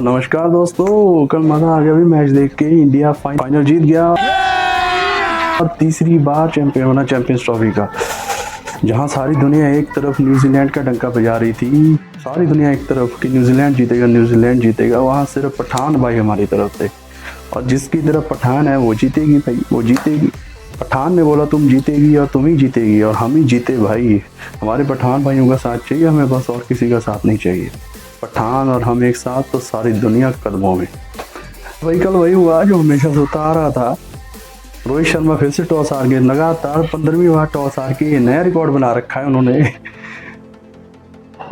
तो नमस्कार दोस्तों, कल मजा आ गया भी मैच देख के। इंडिया फाइनल जीत गया और तीसरी बार चैंपियन होना चैंपियंस ट्रॉफी का। जहां सारी दुनिया एक तरफ न्यूजीलैंड का डंका बजा रही थी, सारी दुनिया एक तरफ कि न्यूजीलैंड जीतेगा न्यूजीलैंड जीतेगा, वहां सिर्फ पठान भाई हमारी तरफ थे। और जिसकी तरफ पठान है वो जीतेगी भाई, वो जीतेगी। पठान ने बोला तुम जीतेगी और तुम ही जीतेगी और हम ही जीते भाई। हमारे पठान भाइयों का साथ चाहिए हमें, बस और किसी का साथ नहीं चाहिए। पठान और हम एक साथ तो सारी दुनिया कदमों में। वही कल वही हुआ जो हमेशा से होता आ रहा था। रोहित शर्मा फिर से टॉस हार गए, लगातार 15वीं बार टॉस हार के नया रिकॉर्ड बना रखा है उन्होंने।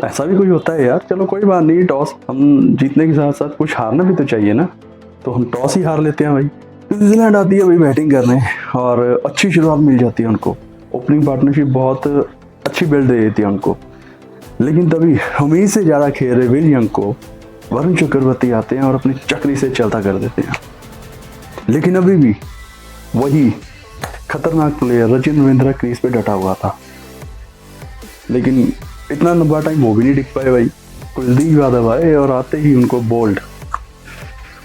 ऐसा भी कोई होता है यार, चलो कोई बात नहीं। टॉस हम जीतने के साथ साथ कुछ हारना भी तो चाहिए ना, तो हम टॉस ही हार लेते हैं भाई। न्यूजीलैंड आती है भाई बैटिंग करने और अच्छी शुरुआत मिल जाती है उनको। ओपनिंग पार्टनरशिप बहुत अच्छी बिल्ड दे देती है उनको, लेकिन तभी उम्मीद से ज़्यादा खेल रहे विलियम को वरुण चक्रवर्ती आते हैं और अपनी चक्री से चलता कर देते हैं। लेकिन अभी भी वही खतरनाक प्लेयर रचिन रविंद्रा क्रीज पे डटा हुआ था, लेकिन इतना लंबा टाइम वो भी नहीं टिक पाए भाई। कुलदीप यादव आए और आते ही उनको बोल्ड।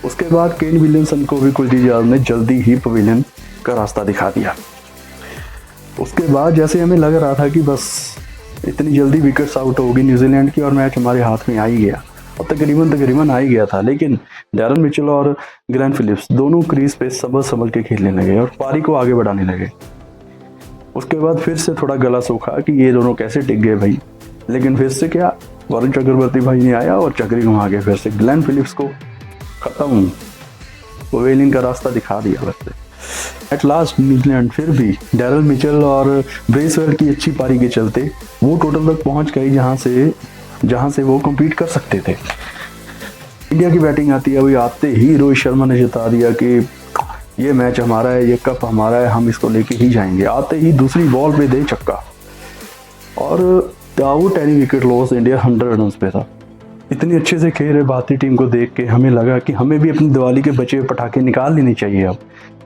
उसके बाद केन विलियमसन को भी कुलदीप यादव ने जल्दी ही पवेलियन का रास्ता दिखा दिया। उसके बाद जैसे हमें लग रहा था कि बस इतनी जल्दी विकेट्स आउट होगी न्यूजीलैंड की और मैच हमारे हाथ में आ ही गया, और तकरीबन आ ही गया था। लेकिन डैरन मिचेल और ग्लेन फिलिप्स दोनों क्रीज पे संभल के खेलने लगे और पारी को आगे बढ़ाने लगे। उसके बाद फिर से थोड़ा गला सूखा कि ये दोनों कैसे टिक गए भाई। लेकिन फिर से क्या, वरुण चक्रवर्ती भाई ने आया और चक्री घुमा के फिर से ग्लेन फिलिप्स को खत्म पवेलियन का रास्ता दिखा दिया। वैसे एट लास्ट न्यूजीलैंड फिर भी डैरल मिचेल और ब्रेसवेल की अच्छी पारी के चलते वो टोटल तक पहुंच गई जहां से वो कम्पीट कर सकते थे। इंडिया की बैटिंग आती है, वही आते ही रोहित शर्मा ने जता दिया कि ये मैच हमारा है, ये कप हमारा है, हम इसको लेके ही जाएंगे। आते ही दूसरी बॉल पे दे छक्का और वो 10 विकेट लॉस, इंडिया 100 रन पे था। इतनी अच्छे से खेल रहे भारतीय टीम को देख के हमें लगा कि हमें भी अपनी दिवाली के बचे हुए पटाखे निकाल लेने चाहिए अब,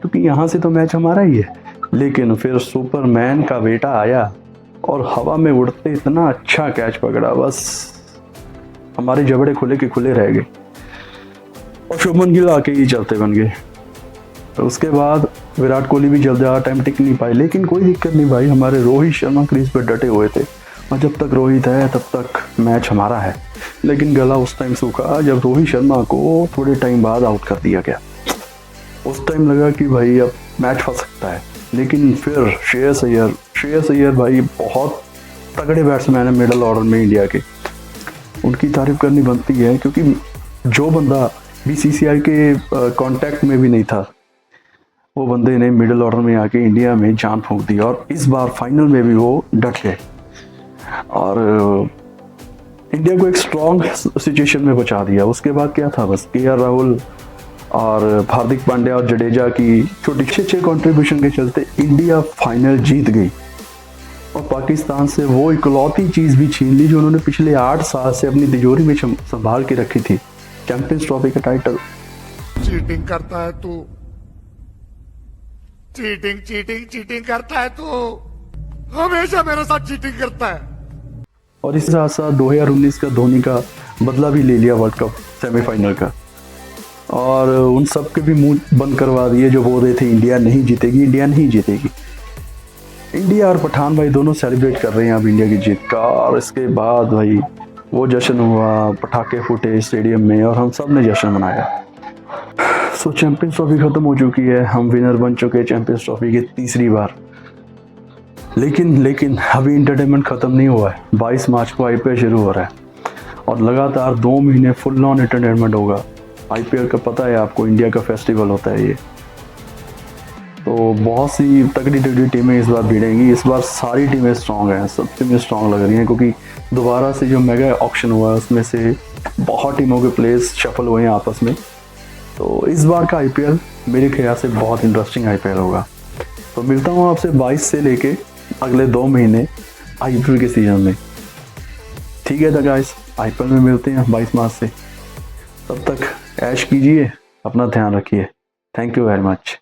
क्योंकि यहाँ से तो मैच हमारा ही है। लेकिन फिर सुपरमैन का बेटा आया और हवा में उड़ते इतना अच्छा कैच पकड़ा, बस हमारे जबड़े खुले के खुले रह गए और शुभमन गिल आके ही चलते बन गए। तो उसके बाद विराट कोहली भी जल्द ज़्यादा टाइम टिक नहीं पाए, लेकिन कोई दिक्कत नहीं भाई, हमारे रोहित शर्मा क्रीज पर डटे हुए थे और जब तक रोहित है तब तक मैच हमारा है। लेकिन गला उस टाइम सूखा जब रोहित शर्मा को थोड़े टाइम बाद आउट कर दिया गया। उस टाइम लगा कि भाई अब मैच फंस सकता है। लेकिन फिर श्रेयस अय्यर भाई बहुत तगड़े बैट्समैन है मिडल ऑर्डर में इंडिया के, उनकी तारीफ करनी बनती है, क्योंकि जो बंदा बीसीसीआई के कांटेक्ट में भी नहीं था, वो बंदे ने मिडल ऑर्डर में आके इंडिया में जान फूंक दी और इस बार फाइनल में भी वो डट गए और इंडिया को एक स्ट्रॉन्ग सिचुएशन में पहुंचा दिया। उसके बाद क्या था, बस केएल राहुल और हार्दिक पांड्या और जडेजा की छोटी अच्छे कंट्रीब्यूशन के चलते इंडिया फाइनल जीत गई और पाकिस्तान से वो इकलौती चीज़ भी छीन ली जो उन्होंने पिछले 8 साल से अपनी तिजोरी में संभाल के रखी थी, चैंपियंस ट्रॉफी का टाइटल। चीटिंग करता है तू, चीटिंग करता है तू, हमेशा मेरे साथ चीटिंग करता है। और इसी साथ साथ 2019 का धोनी का बदला भी ले लिया वर्ल्ड कप सेमीफाइनल का, और उन सब के भी मुंह बंद करवा दिए जो बोल रहे थे इंडिया नहीं जीतेगी, इंडिया नहीं जीतेगी। इंडिया और पठान भाई दोनों सेलिब्रेट कर रहे हैं अब इंडिया की जीत का, और इसके बाद भाई वो जश्न हुआ, पटाखे फूटे स्टेडियम में और हम सब ने जश्न मनाया। सो चैंपियंस ट्रॉफी खत्म हो चुकी है, हम विनर बन चुके हैं चैंपियंस ट्रॉफी की तीसरी बार। लेकिन अभी इंटरटेनमेंट खत्म नहीं हुआ है। 22 मार्च को आईपीएल शुरू हो रहा है और लगातार 2 महीने फुल ऑन एंटरटेनमेंट होगा। आईपीएल का पता है आपको, इंडिया का फेस्टिवल होता है ये, तो बहुत सी तगड़ी टीमें इस बार भिड़ेंगी। इस बार सारी टीमें स्ट्रॉन्ग हैं, सब टीमें स्ट्रॉन्ग लग रही हैं, क्योंकि दोबारा से जो मेगा ऑक्शन हुआ है उसमें से बहुत टीमों के प्लेयर्स शफल हुए हैं आपस में। तो इस बार का आईपीएल मेरे ख्याल से बहुत इंटरेस्टिंग आईपीएल होगा। तो मिलता हूँ आपसे 22 से लेके अगले 2 महीने आईपीएल के सीजन में। ठीक है तो गाइस, आईपीएल में मिलते हैं 22 मार्च से। तब तक ऐश कीजिए, अपना ध्यान रखिए। Thank you very much.